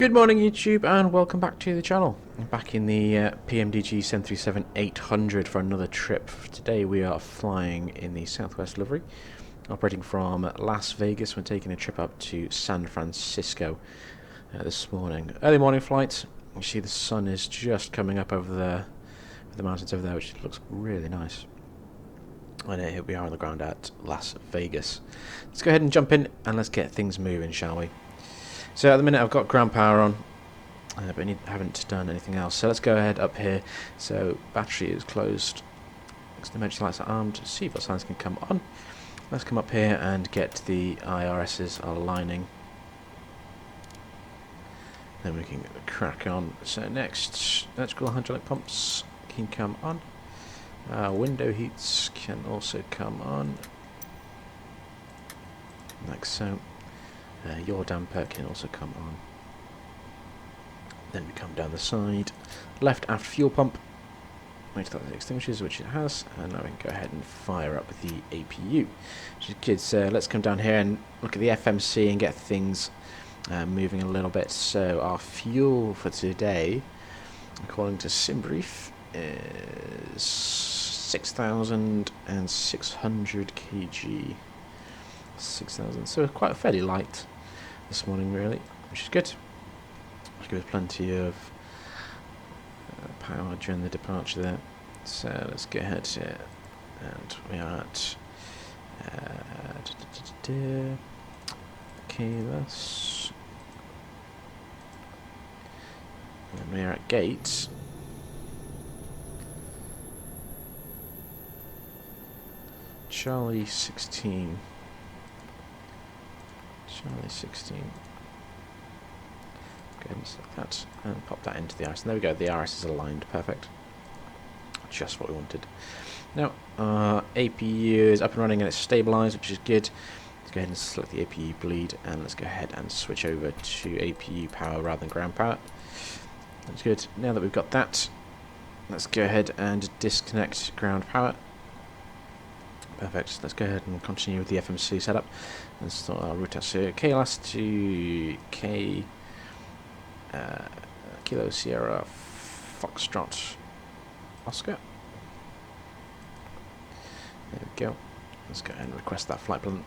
Good morning YouTube and welcome back to the channel. I'm back in the PMDG 737-800 for another trip. Today we are flying in the SouthWest livery, operating from Las Vegas. We're taking a trip up to San Francisco this morning. Early morning flight. You see the sun is just coming up over the mountains over there, which looks really nice. And here we are on the ground at Las Vegas. Let's go ahead and jump in and let's get things moving, shall we? So at the minute I've got ground power on, but I haven't done anything else. So let's go ahead up here. So battery is closed. Emergency lights are armed. Seatbelt signs can come on. Let's come up here and get the IRSs aligning. Then we can crack on. So next, electrical hydraulic pumps can come on. Window heats can also come on, like so. Your damper can also come on. Then we come down the side. Left aft fuel pump. Wait till that extinguishes, which it has. And now we can go ahead and fire up the APU. Which is good. So let's come down here and look at the FMC and get things moving a little bit. So our fuel for today, according to SimBrief, is 6,600 kg. 6,000, so quite fairly light this morning really, which is good. Which gives plenty of power during the departure there. So let's go ahead here, and we are at keyless, and we are at gate. Charlie 16. Charlie 16. Go ahead and select that and pop that into the RS. And there we go, the RS is aligned, perfect. Just what we wanted. Now, APU is up and running and it's stabilized, which is good. Let's go ahead and select the APU bleed, and let's go ahead and switch over to APU power rather than ground power. That's good. Now that we've got that, let's go ahead and disconnect ground power. Perfect. Let's go ahead and continue with the FMC setup. Let's start our route out. So KLS to Kilo Sierra Foxtrot Oscar. There we go. Let's go ahead and request that flight plan.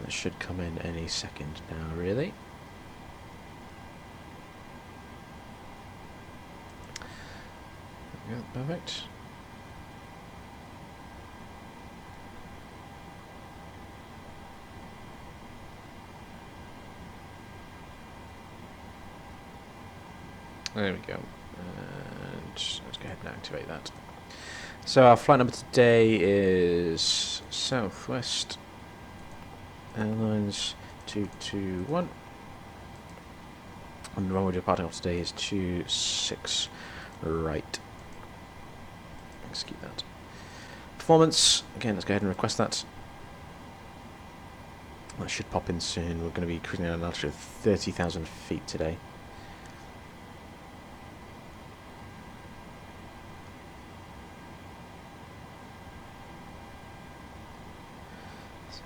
That should come in any second now, really. Yeah, perfect. There we go. And let's go ahead and activate that. So our flight number today is SouthWest Airlines 221. And the one we're departing off today is 26 right. Execute that. Performance, again, let's go ahead and request that. That should pop in soon. We're going to be cruising at an altitude of 30,000 feet today. So,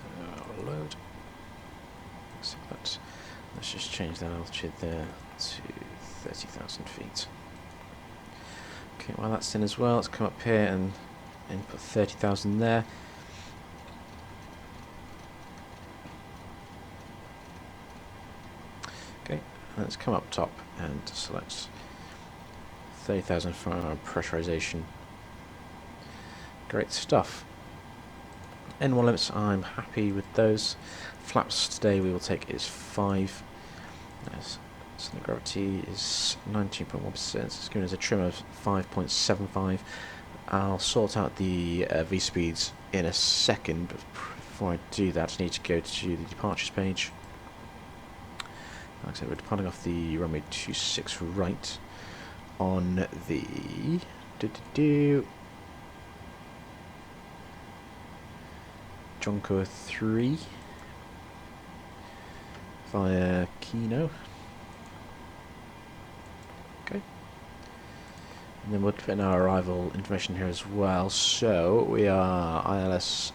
load. Accept that. Let's just change that altitude there to 30,000 feet. Okay, while that's in as well, let's come up here and input 30,000 there. Okay, let's come up top and select 30,000 for our pressurization. Great stuff. N1 limits, I'm happy with those. Flaps today we will take is 5. Nice. So the gravity is 19.1%, it's giving us a trim of 5.75. I'll sort out the V-speeds in a second, but before I do that I need to go to the departures page. Like I said, we're departing off the runway 26 right on the Jonko 3 via Kino. Okay. And then we'll put in our arrival information here as well. So we are ILS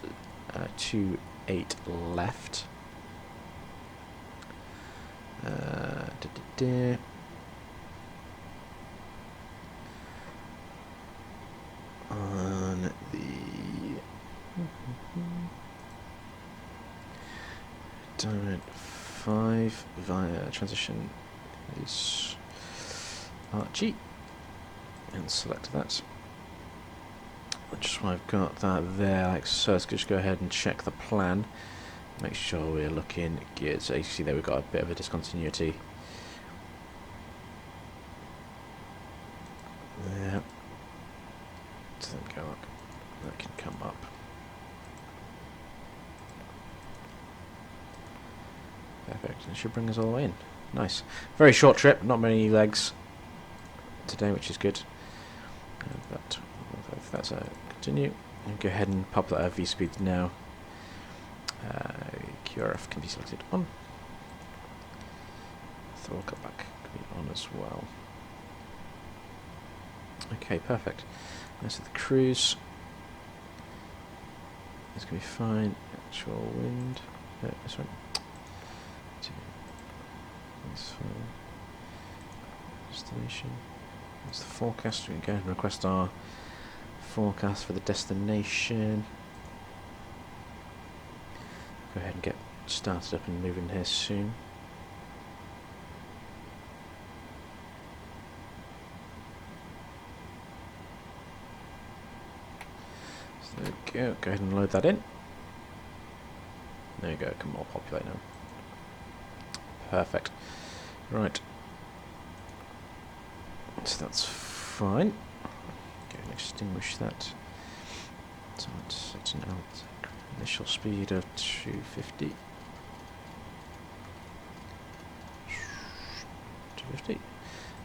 28 left. On the Direct 5 via transition is RG, and select that. Just when I've got that there, like so, let's just go ahead and check the plan. Make sure we're looking good. So you see there we've got a bit of a discontinuity. There. Doesn't go up. That can come up. Perfect. It should bring us all the way in. Nice. Very short trip, not many legs today, which is good. But if that's a continue, and go ahead and pop that V speed now. QRF can be selected on. Throttle cutback can be on as well. Okay, perfect. Nice with the cruise. It's going to be fine. Actual wind. No, this one. That's fine. Destination. That's the forecast. We can go ahead and request our forecast for the destination. Go ahead and get started up and moving here soon. So there we go. Go ahead and load that in. There you go. It can more populate now. Perfect. Right. So that's fine. Go and extinguish that. So let's set an initial speed of 250. 250. Go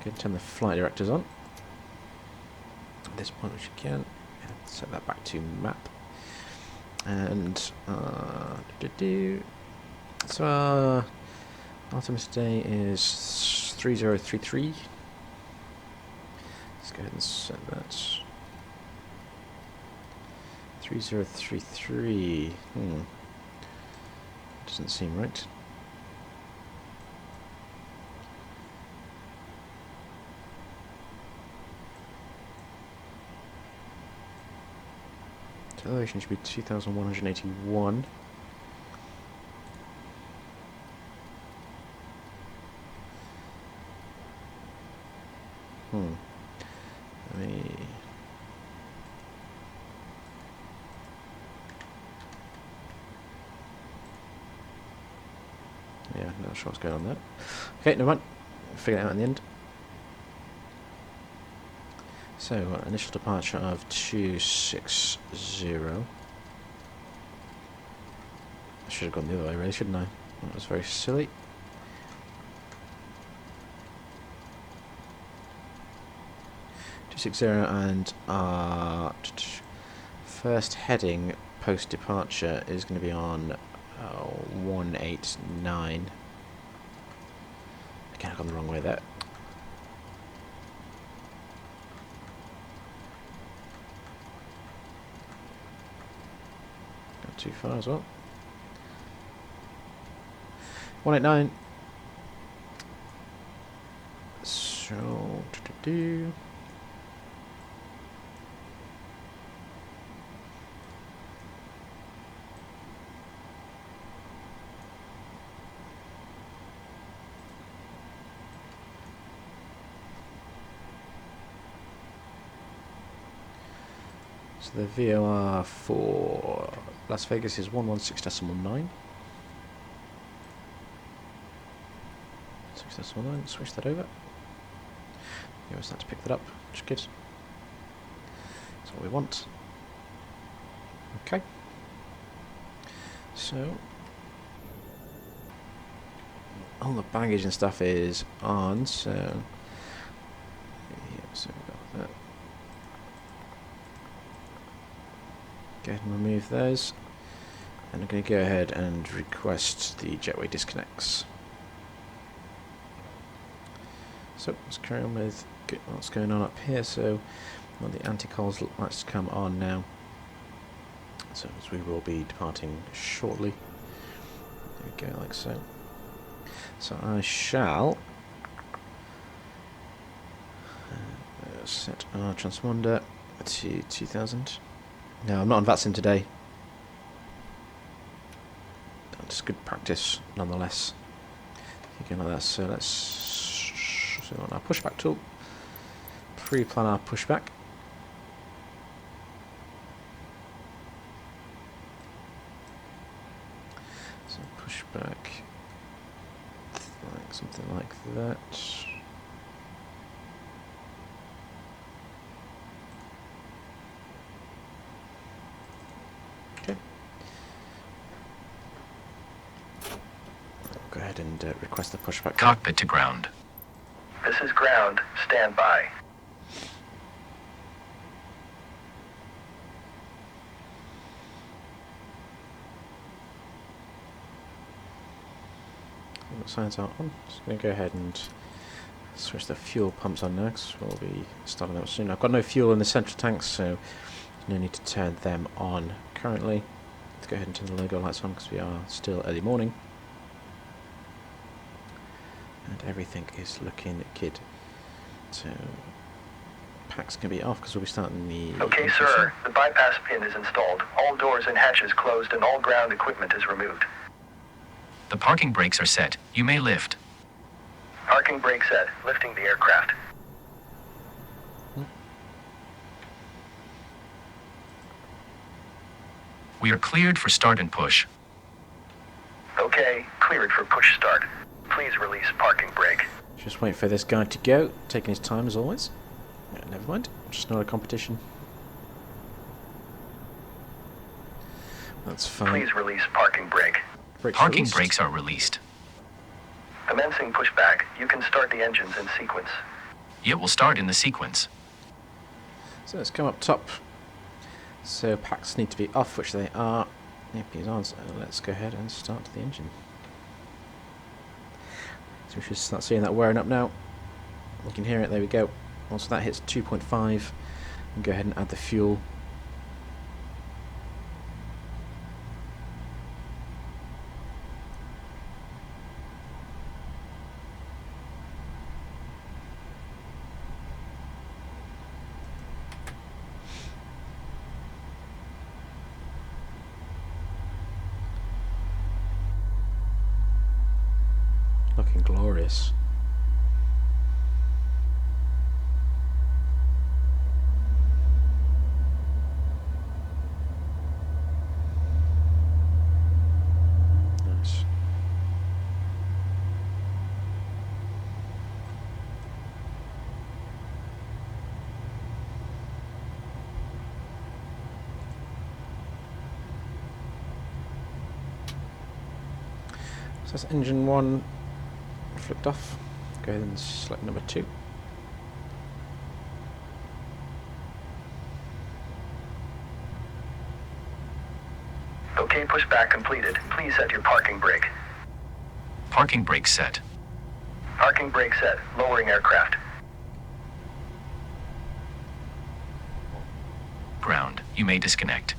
and turn the flight directors on. At this point, which you can. Set that back to map. And so our Artemis today is 3033. Let's go ahead and set that. 3033. Doesn't seem right. Elevation should be 2181. Let me. Yeah, not sure what's going on there. Okay, never mind. Figure it out in the end. So, initial departure of 260. I should have gone the other way, really, shouldn't I? That was very silly. And our first heading post departure is going to be on 189. Again, I've gone the wrong way there. Got too far as well. 189. So, so the VOR for Las Vegas is 116.9. 6.9, switch that over. You always have to pick that up, which is good. That's what we want. Okay. So all the baggage and stuff is on, so yeah, so we've got that. Go ahead and remove those. And I'm going to go ahead and request the jetway disconnects. So let's carry on with what's going on up here. So the anti-cols lights to come on now. So as we will be departing shortly. There we go, like so. So I shall set our transponder to 2000. No, I'm not on VATSIM today. That's good practice nonetheless. Again like that. So let's so on our pushback tool. Pre-plan our pushback. So pushback like something like that. Okay. Go ahead and request the pushback. Cockpit to ground. This is ground. Stand by. Signs are on. Just going to go ahead and switch the fuel pumps on now because we'll be starting out soon. I've got no fuel in the central tanks, so no need to turn them on currently. Let's go ahead and turn the logo lights on because we are still early morning. And everything is looking good. So packs can be off because we'll be starting the... Okay, sir. The bypass pin is installed. All doors and hatches closed and all ground equipment is removed. The parking brakes are set. You may lift. Parking brake set. Lifting the aircraft. We are cleared for start and push. Okay, cleared for push start. Please release parking brake. Just wait for this guy to go, taking his time as always. Never mind, just not a competition. That's fine. Please release parking brake. Parking brakes are released. Commencing pushback. You can start the engines in sequence. It will start in the sequence. So let's come up top. So packs need to be off, which they are. AP's on, so let's go ahead and start the engine. So we should start seeing that wearing up now. You can hear it, there we go. Once that hits 2.5, and go ahead and add the fuel. Looking glorious. Nice. So that's engine 1 flipped off. Go ahead and select number 2. Okay, pushback completed. Please set your parking brake. Parking brake set. Parking brake set. Lowering aircraft. Ground. You may disconnect.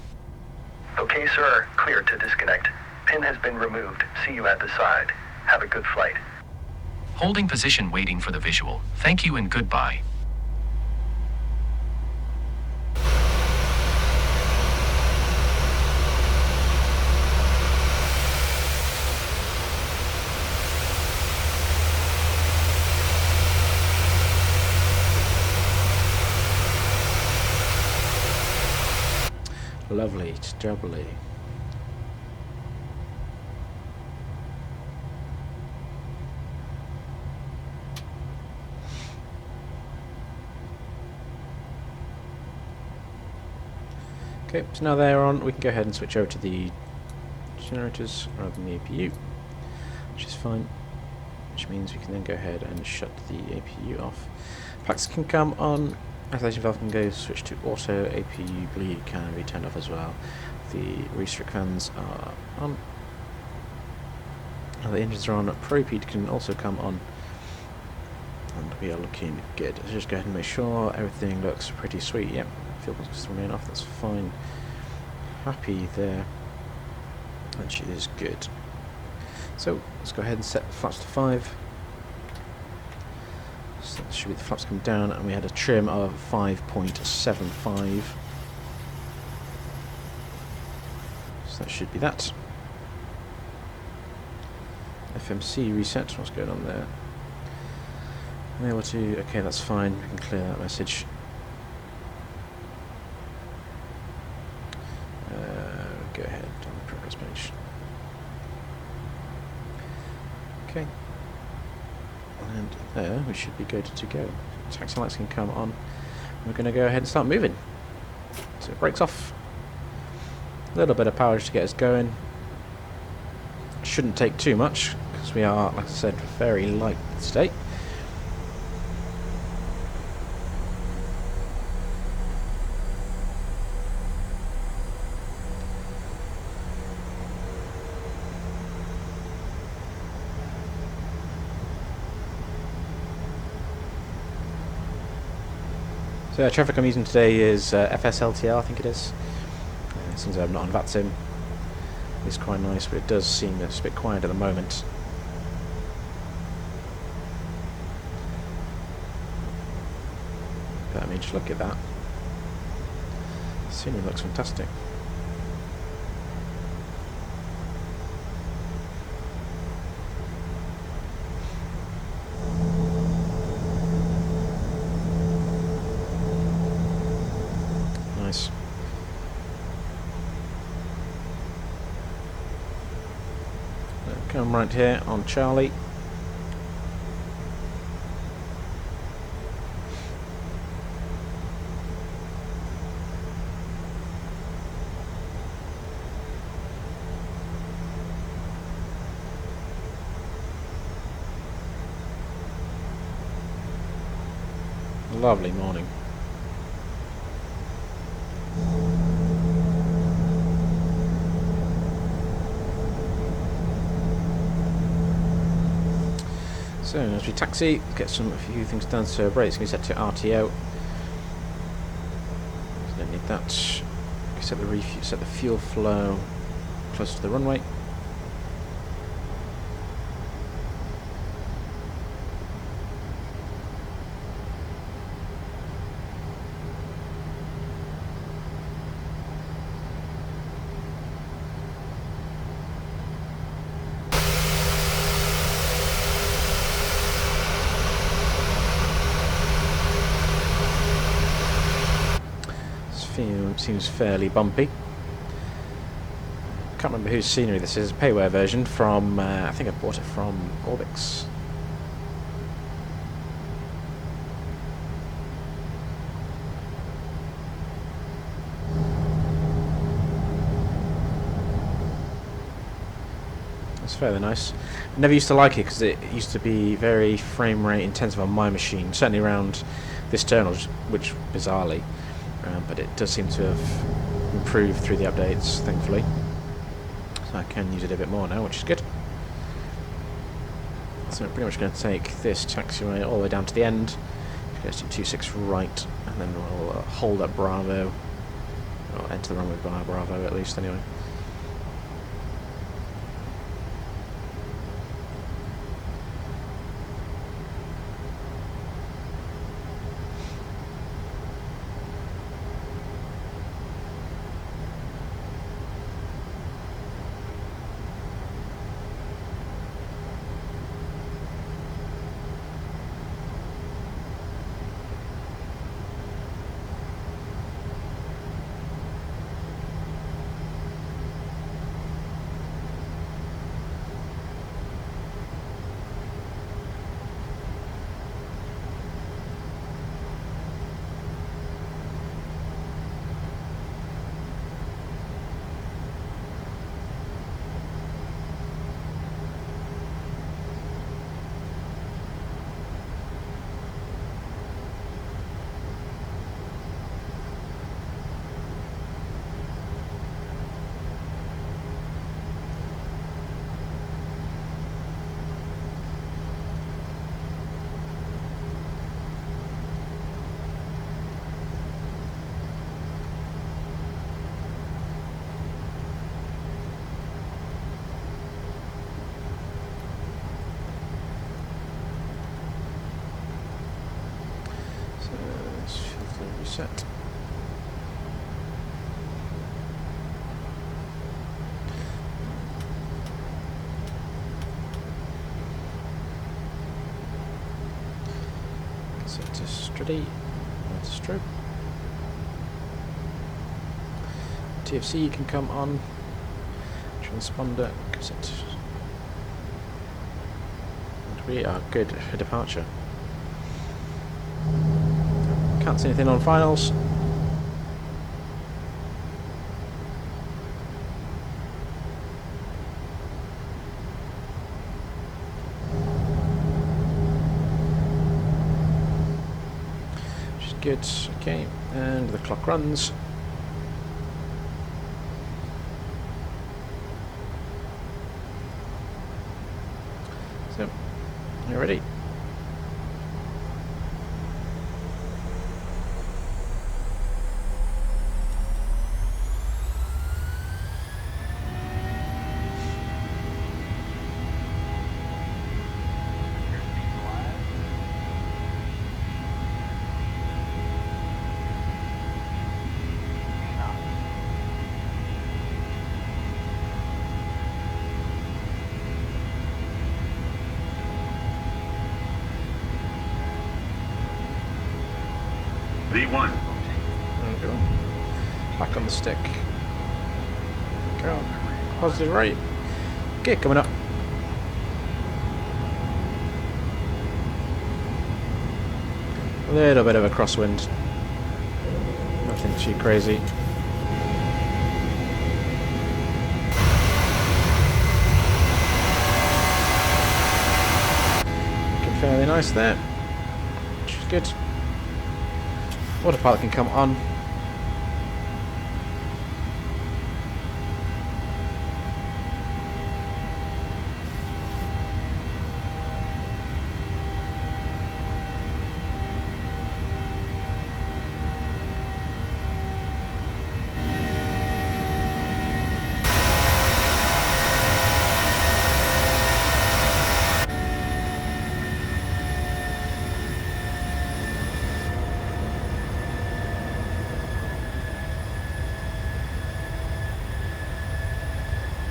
Okay, sir. Clear to disconnect. Pin has been removed. See you at the side. Have a good flight. Holding position waiting for the visual. Thank you and goodbye. Lovely, it's doubly. Okay, so now they're on, we can go ahead and switch over to the generators rather than the APU, which is fine, which means we can then go ahead and shut the APU off. Packs can come on, isolation valve can go switch to auto, APU bleed can be turned off as well. The restrict fans are on, and the engines are on. ProPeed can also come on, and we are looking good. Let's just go ahead and make sure everything looks pretty sweet. Yep, fuel pumps remain off, that's fine. happy there. And she is good. So let's go ahead and set the flaps to 5. So that should be the flaps come down, and we had a trim of 5.75. So that should be that. FMC reset, what's going on there? Able to, okay, that's fine, we can clear that message. Go ahead on the progress page. Okay. And there, we should be good to go. Taxi lights can come on. We're going to go ahead and start moving. So it breaks off. A little bit of power to get us going. Shouldn't take too much, because we are, like I said, very light today. So the traffic I'm using today is FS LTL, I think it is. Since I'm not on VATSIM, it's quite nice, but it does seem it's a bit quiet at the moment. But I mean, just look at that. The scenery looks fantastic. Nice. Come right here on Charlie. Lovely morning. So as we taxi, get a few things done. So brakes can be set to RTO. Don't need that. Set the fuel flow close to the runway. Seems fairly bumpy. Can't remember whose scenery this is. A payware version from, I think I bought it from Orbix. It's fairly nice. I never used to like it because it used to be very frame rate intensive on my machine, certainly around this terminal, which bizarrely. But it does seem to have improved through the updates, thankfully. So I can use it a bit more now, which is good. So I'm pretty much going to take this taxiway all the way down to the end. Let's do 26 right, and then we'll hold up Bravo. Or enter the runway by Bravo at least, anyway. Reset. Set to steady. That's true. TFC can come on. Transponder set. And we are good for departure. Can't see anything on finals. Which is good. Okay, and the clock runs. So, you're ready. V1. There we go. Back on the stick. Go. Positive right. Okay, coming up. A little bit of a crosswind. Nothing too crazy. Looking fairly nice there. Which is good. Autopilot can come on.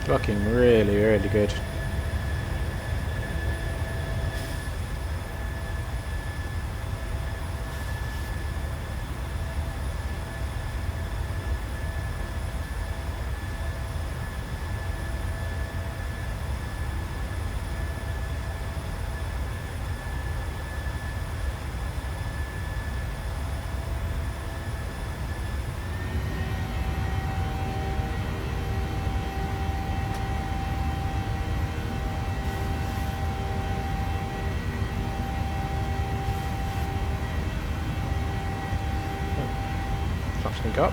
Looking really, really good. Up.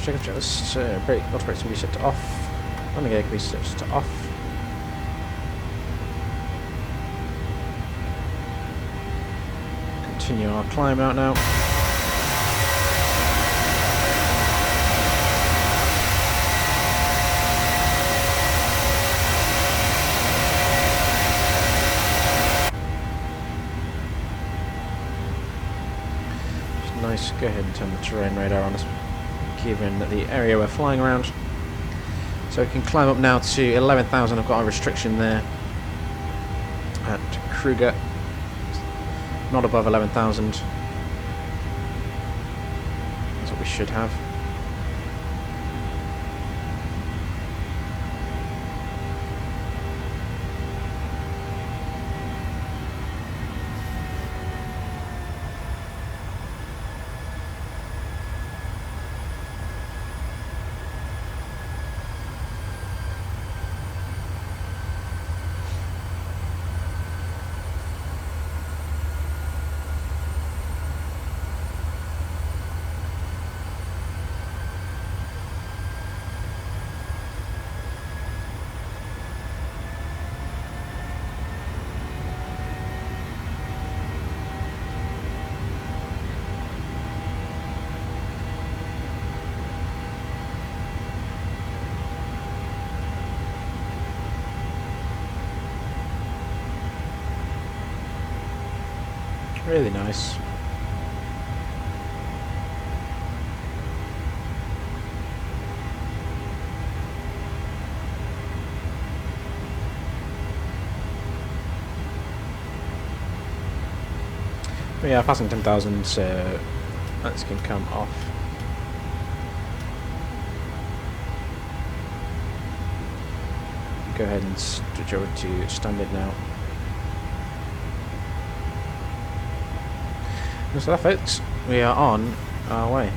Check this. Brake auto brakes can be set to off. Landing gear can be set to off. Continue our climb out now. Nice. Go ahead and turn the terrain radar on us, given the area we're flying around. So we can climb up now to 11,000. I've got a restriction there at Kruger. Not above 11,000. That's what we should have. Really nice. We are passing 10,000, so that can come off. Go ahead and switch over to standard now. So that, folks, we are on our way.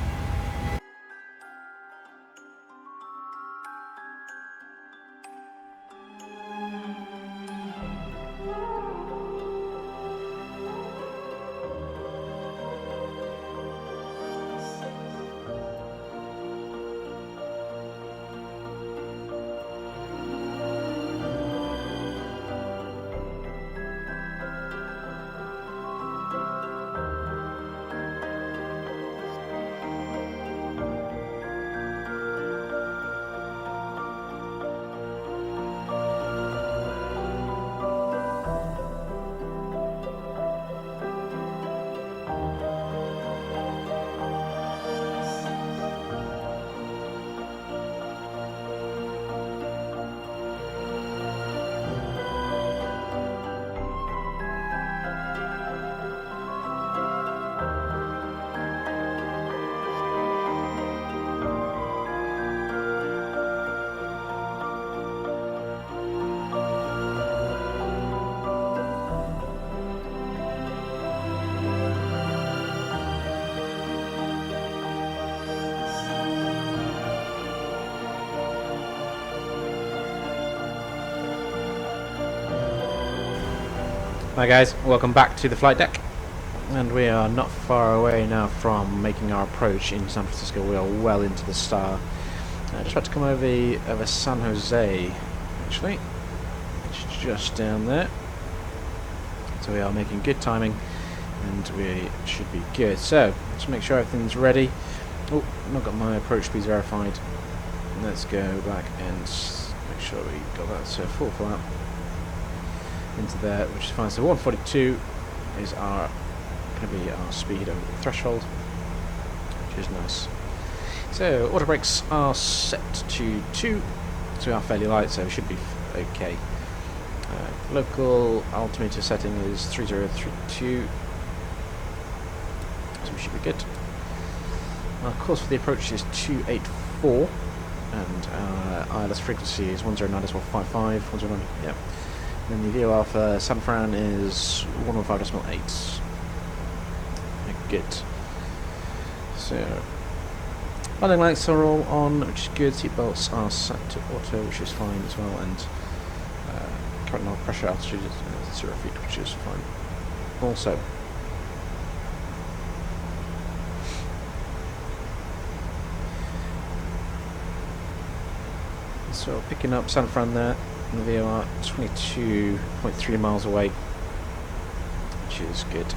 Hi guys, welcome back to the flight deck, and we are not far away now from making our approach in San Francisco. We are well into the star. Just about to come over San Jose, actually. It's just down there. So we are making good timing, and we should be good. So, let's make sure everything's ready. Oh, not got my approach speeds verified. Let's go back and make sure we got that full flap into there, which is fine. So 142 is going to be our speed over the threshold, which is nice. So auto brakes are set to 2, so we are fairly light, so we should be okay. Local altimeter setting is 3032, so we should be good. Our course for the approach is 284, and our ILS frequency is 109.55, 109, yeah. And then the VOR for San Fran is 115.8. Good. So, landing lights are all on, which is good. Seatbelts are set to auto, which is fine as well. And current oil pressure altitude is 0 feet, which is fine. Also, so picking up San Fran there. And the VOR 22.3 miles away, which is good.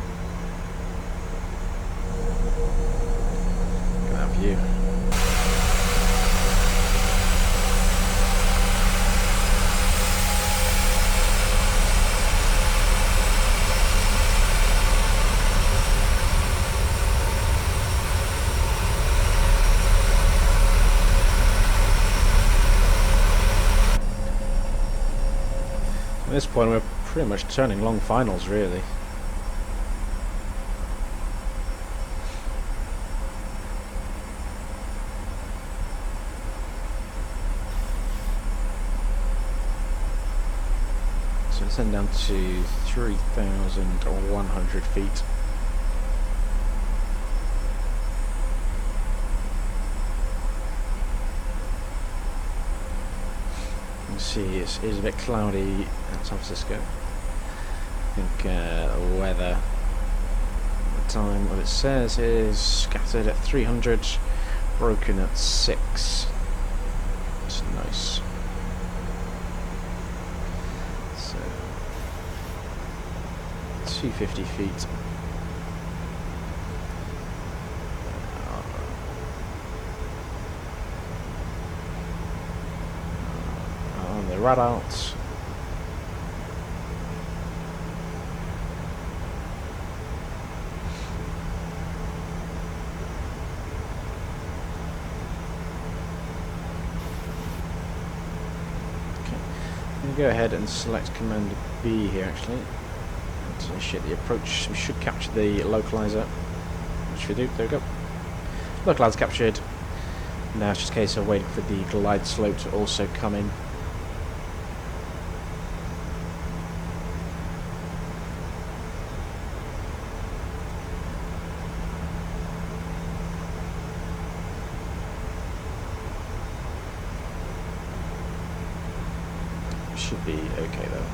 Look at that view. At this point we're pretty much turning long finals, really. So let's send down to 3,100 feet. See, it is a bit cloudy at San Francisco. I think the weather, the time, what it says is scattered at 300, broken at 6. It's nice. So 250 feet. Radiance. Okay, I'm going to go ahead and select Command B here actually. To initiate the approach, we should capture the localizer, which we do. There we go. Localizer captured. Now it's just a case of waiting for the glide slope to also come in. Should be okay though.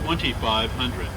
$2,500.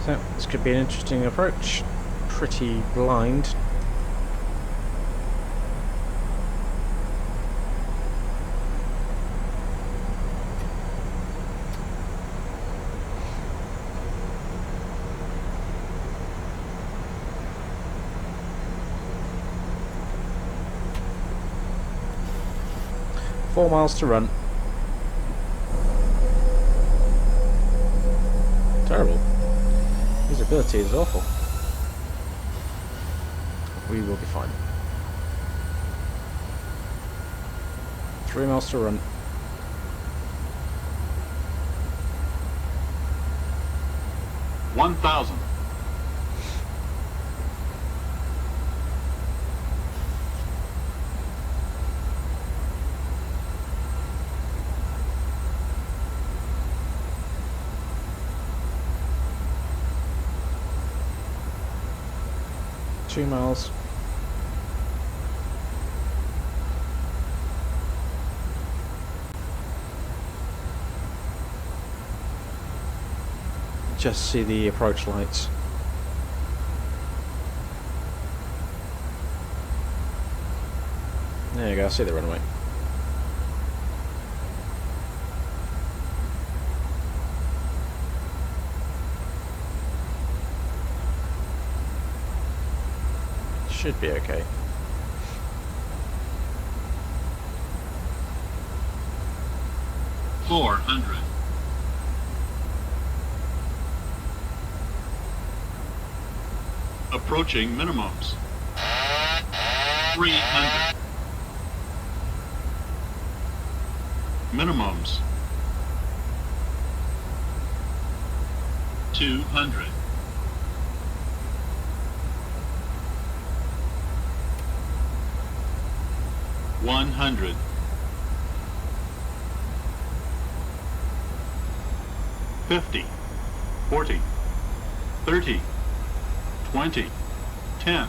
So this could be an interesting approach. Pretty blind. Four miles to run. Terrible. Visibility is awful. We will be fine. 3 miles to run. $1,000. Two miles. Just see the approach lights. There you go, I see the runway. Should be okay. $400. Approaching minimums. 300. Minimums. 200. $100. 50, 40, 30, 20, 10.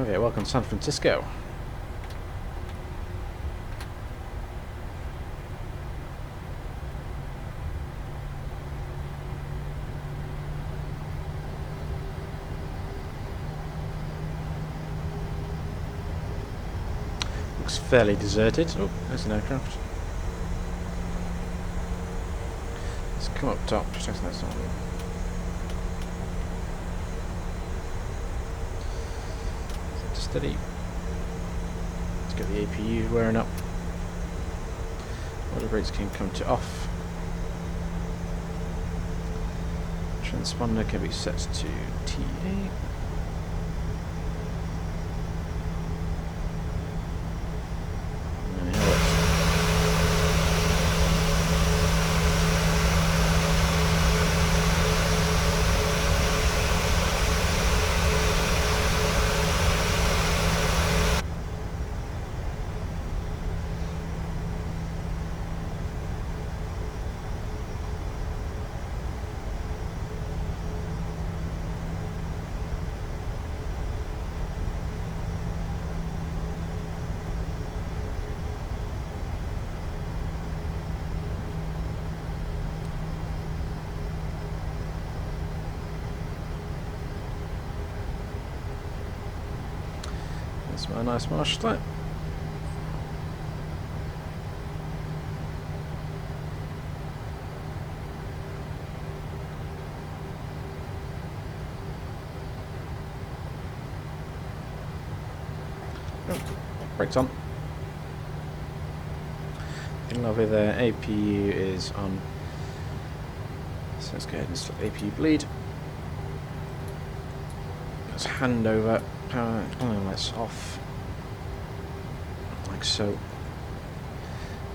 Okay, welcome to San Francisco. Looks fairly deserted. Oh, there's an aircraft. Let's come up top. Check that's not. Steady. Let's get the APU wearing up. Order rates can come to off. Transponder can be set to TA. That's my nice marsh light. Oh, brakes on. Lovely there. APU is on. So let's go ahead and select APU bleed. Let's hand over power. Oh, that's off. Like so.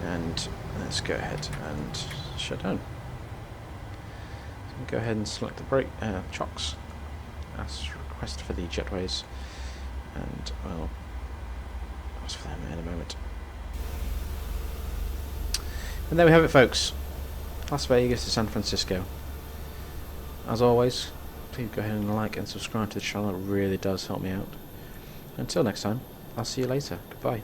And let's go ahead and shut down. So go ahead and select the brake chocks as requested for the jetways, and I'll pause for them in a moment. And there we have it, folks. Las Vegas to San Francisco. As always, please go ahead and like and subscribe to the channel. It really does help me out. Until next time, I'll see you later. Goodbye.